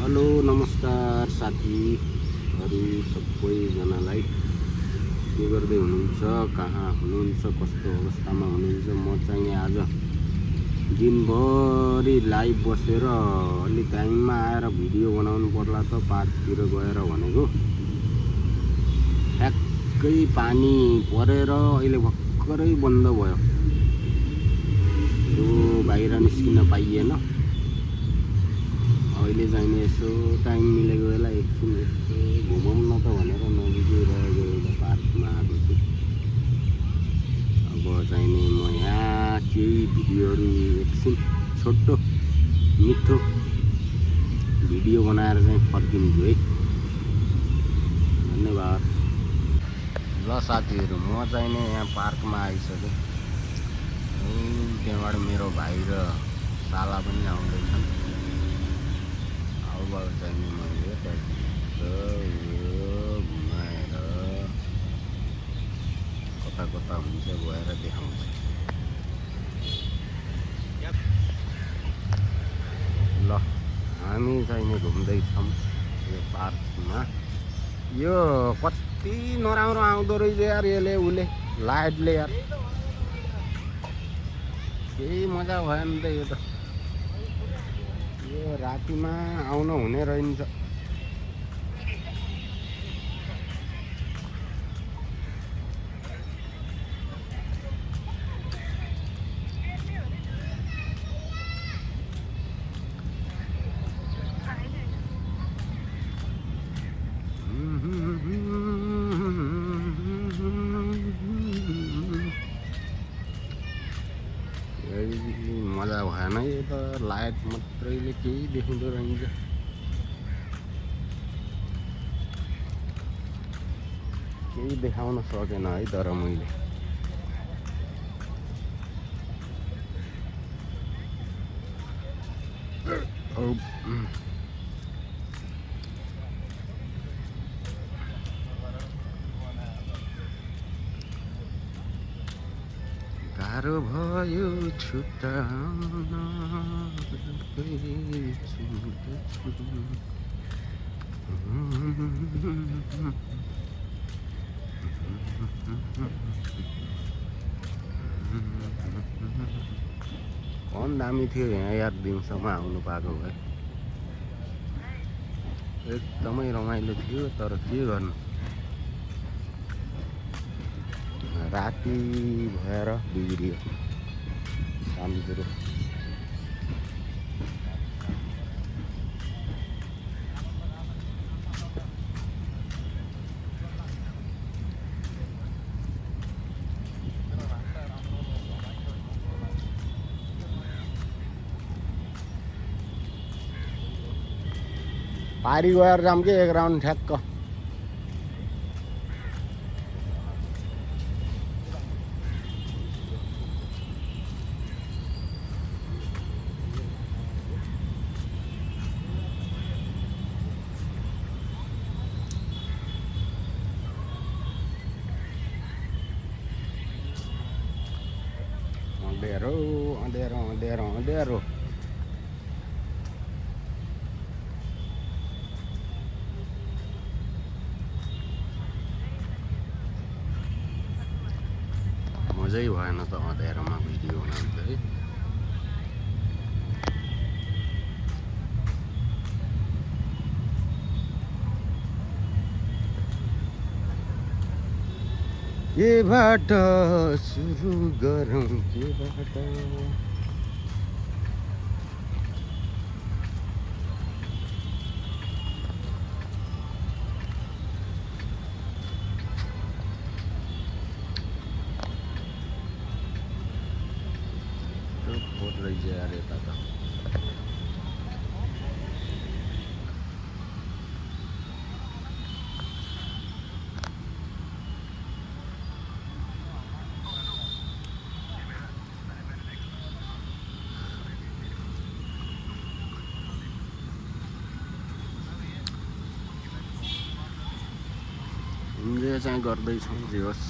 Hello नमस्कार साथीहरू सबैजनालाई के गर्दै हुनुहुन्छ, कहाँ हुनुहुन्छ, कस्तो अवस्थामा हुनुहुन्छ। म चाहिँ आज दिनभरि लाइभ बसेर अलि टाइममा आएर भिडियो बनाउनु पर्ला त पार्कतिर गएर भनेको। ठ्याक्कै पानी परेर अहिले भर्खरै बन्द भयो, सो बाहिर निस्किन पाइएन। अहिले चाहिँ यसो टाइम मिलेको बेला एकछिन यसो घुमौँ न त भनेर नजिकै एउटा पार्कमा आएको छु। अब चाहिँ नि म यहाँ केही भिडियोहरू एकछिन छोटो मिठो भिडियो बनाएर चाहिँ फर्किन्छु है। धन्यवाद। ल साथीहरू, म चाहिँ नि यहाँ पार्कमा आइसकेँ। त्यहाँबाट मेरो भाइ र साला पनि आउँदैछन्। अब चाहिँ मैले घुमाएर कता कता हुन्छ गएर देखाउँछु। ल हामी चाहिँ घुम्दैछौँ यो पार्कमा। यो कति नराम्रो आउँदो रहेछ यार, यसले उसले लाइटले यार, केही मजा भएन त यो त। यो रातिमा आउन हुने रहन्छ। मजा भएन यो त, लाइट मात्रैले केही देखिँदो रहन्छ। केही देखाउन सकेन है तर मैले। गाह्रो भयो छुट्याउन कम दामी थियो यहाँ यार, दिउँसोमा आउनु पाएको भए एकदमै रमाइलो थियो। तर के गर्नु, राति भएर बिग्रियो काम कुरो। पारी गएर जाऊँ कि एक राउन्ड ठ्याक्क। अँध्यारो अँध्यारो अँध्यारो अँध्यारो। मजै भएन त अँध्यारोमा भिडियो बनाउँदा है। केबाट सुरु गरौँ, केबाट? रहेछ यार यता त। इन्जोय चाहिँ गर्दैछौँ जे होस्।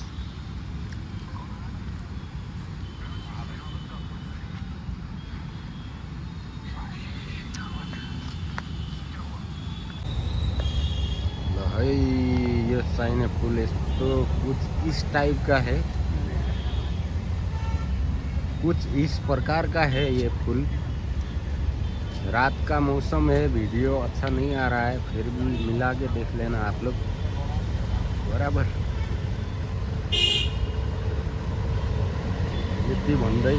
भाई ये चाहिने फूल तो कुछ इस टाइप का है, कुछ इस प्रकार का है ये फूल। रात का मौसम है, वीडियो अच्छा नहीं आ रहा है, फिर भी मिला के देख लेना आप लोग बराबर। यति भन्दै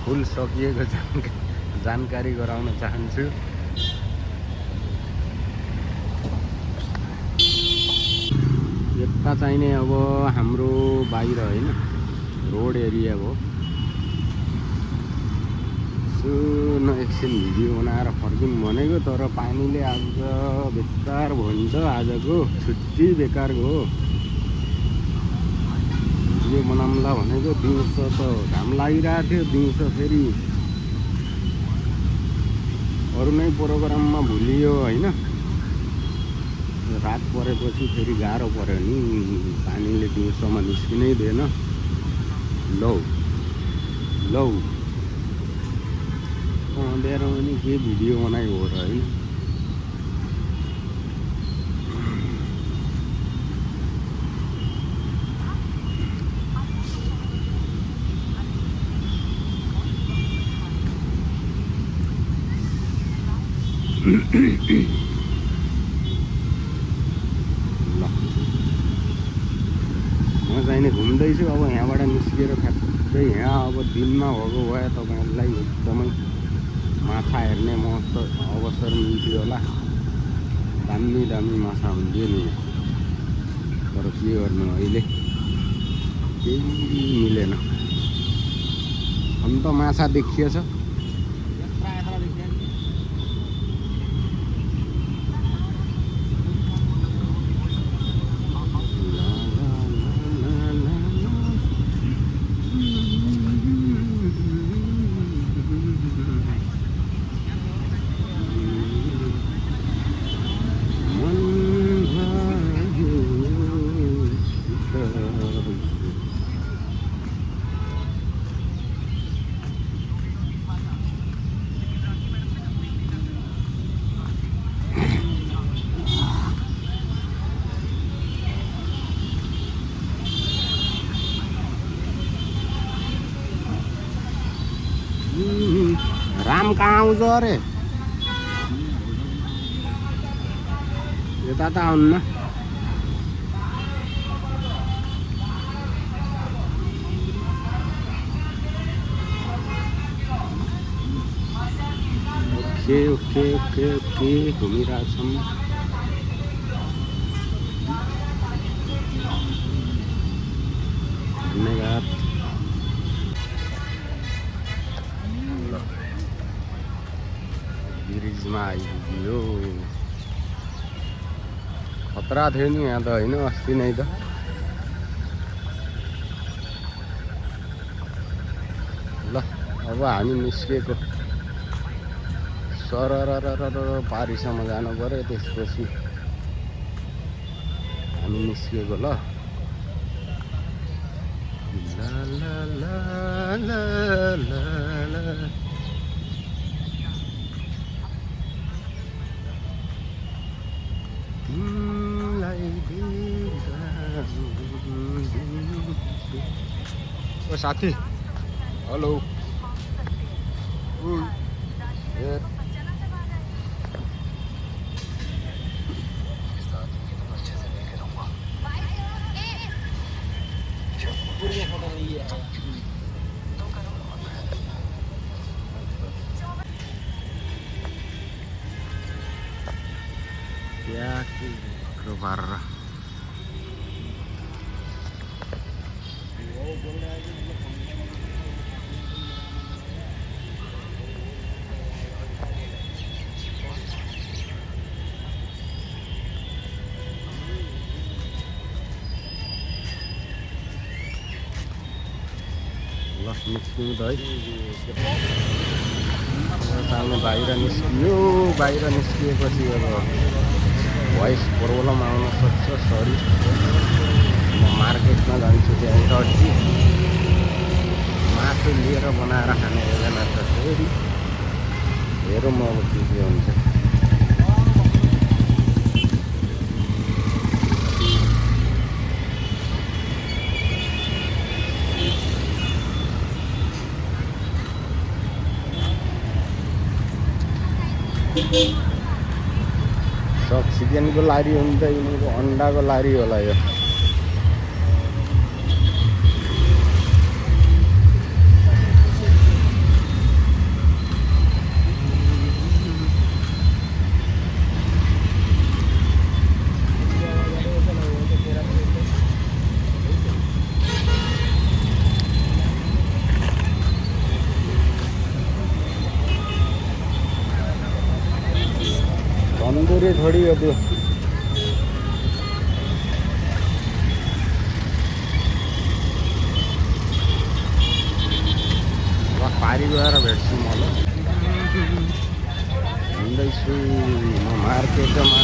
फुल सकिएको जानकारी गराउन चाहन्छु। यता चाहिने अब हाम्रो बाहिर हैन, रोड एरिया हो। न एकछिन भिडियो बनाएर फर्किम भनेको, तर पानीले आज बेकार भन्छ। आजको छुट्टी बेकारको हो। भिडियो बनाउँला भनेको दिउँसो त घाम लागिरहेको थियो, दिउँसो फेरि अरू नै प्रोग्राममा भुलियो हैन। रात परेपछि फेरि गाह्रो पर्यो नि, पानीले दिउँसोमा निस्किनै दिएन। लौ लौ अँध्यारो पनि के भिडियो बनाइ हो र हैन। म चाहिने घुम्दैछु अब यहाँबाट निस्किएर ठ्याक्कै यहाँ। अब दिनमा भएको भए तपाईँहरूलाई एकदमै माछा हेर्ने अवसर मिल्थ्यो होला, दामी दामी माछा हुन्थ्यो नि। तर के गर्नु, अहिले केही मिलेन। हम त माछा देखिएछ। राम कहाँ आउँछ अरे? यता त आउन्न। ओके ओके ओके ओके घुमिरहेछौँ। धन्यवाद। ब्रिजमा आइपुग्यो। खतरा थियो नि यहाँ त होइन, अस्ति नै त। ल अब हामी निस्किएको, सरर पारीसम्म जानु पर्यो, त्यसपछि हामी निस्किएको। ल ला ला ला ला ला ला। ओ साथी, हेलो। Ya ke barra. निस्किनु त है। सानो बाहिर निस्कियो, बाहिर निस्किएपछि अब भोइस प्रब्लम आउन सक्छ, सरी। म मार्केटमा जान्छु, त्यहाँ चढ्छु मासु लिएर बनाएर खाने योजना छ। फेरि हेरौँ अब के हुन्छ। सब चिकनको लारी हो नि त, यिनीहरूको अन्डाको लारी होला यो। तंदूरी थोड़ी हो त्यो पारी गएर भेट्छु म ल। हिँड्दैछु म मार्केटमा।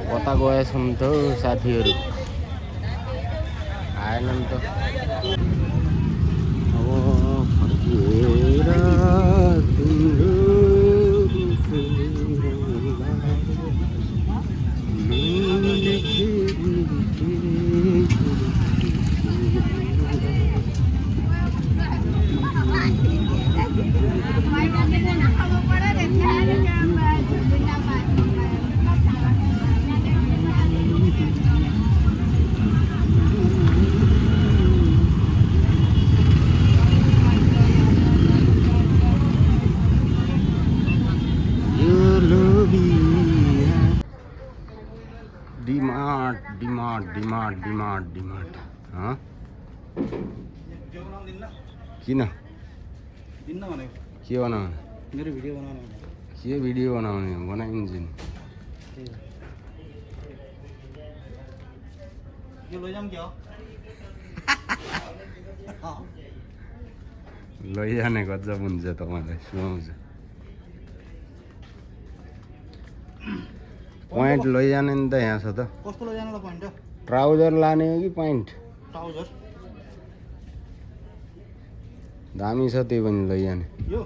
कता गएछौँ त साथीहरू, आएनन् त। अब फर्किएर तिम्रो डिमार्ट किन के बनाउने? मेरो भिडियो बनाउनु के भिडियो बनाउने? बनाइन्छ नि। यो लैजाम के हो? लैजाने गजब हुन्छ तपाईँलाई, सुहाउँछ। प्वाइन्ट लैजाने नि त यहाँ छ त। कस्तो लैजानु ल प्वाइन्ट? ट्राउजर लाने हो कि प्वाइन्ट? ट्राउजर दामी छ त्यही पनि लैजाने। यो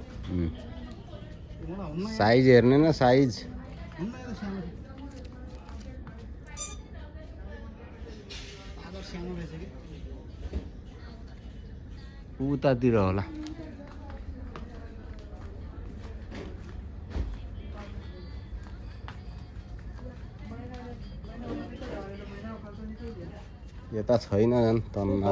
साइज हेर्ने न, साइज उतातिर होला। यता छैन झन् तन्ना।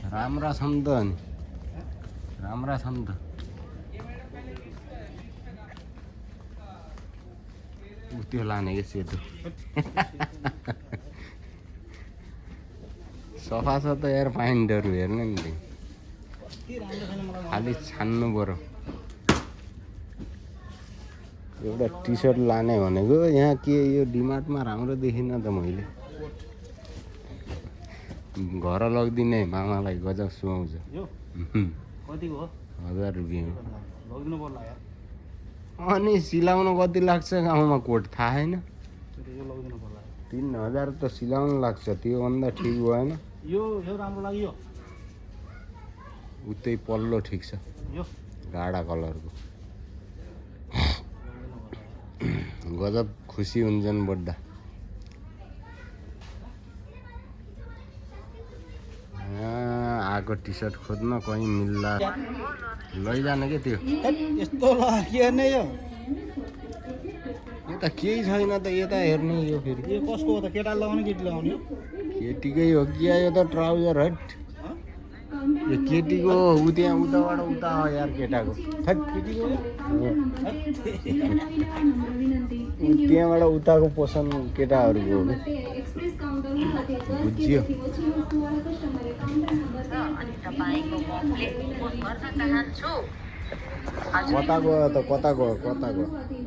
राम्रा छन् त नि, राम्रा छन् त। त्यो लाने कि सेतो सफा छ त यार। प्यान्टहरू हेर्ने नि, खालि छान्नु पर्यो। एउटा टी सर्ट लाने भनेको यहाँ के यो डिमार्टमा राम्रो देखिनँ त मैले। घर लगिदिने मामालाई, गजब सुहाउँछ। कतिको हो? 1000 रुपियाँ हो। लगिदिनु पर्ला यार। अनि सिलाउन कति लाग्छ गाउँमा कोट थाहा छैन? यो लगिदिनु पर्ला। 3000 त सिलाउन लाग्छ, त्योभन्दा ठिक भएन? यो राम्रो लाग्यो। उतै पल्लो ठिक छ, यो गाढा कलरको। गजब खुसी हुन्छन् बड्डा। आएको टी सर्ट खोज्न कहीँ मिल्ला लैजाने के त्यो। यस्तो के हेर्ने यो? यता केही छैन त, यता हेर्ने यो फेरि। यो कसको हो त? केटा लगाउने केटी लगाउने हो? केटीकै हो कि यो त ट्राउजर हट। यो केटीको ऊ त्यहाँ उताबाट उता हो यार केटाको थट केटीको ऊ त्यहाँबाट उताको पोसन केटाहरूको हो बुझ्यो कता गयो त कता गयो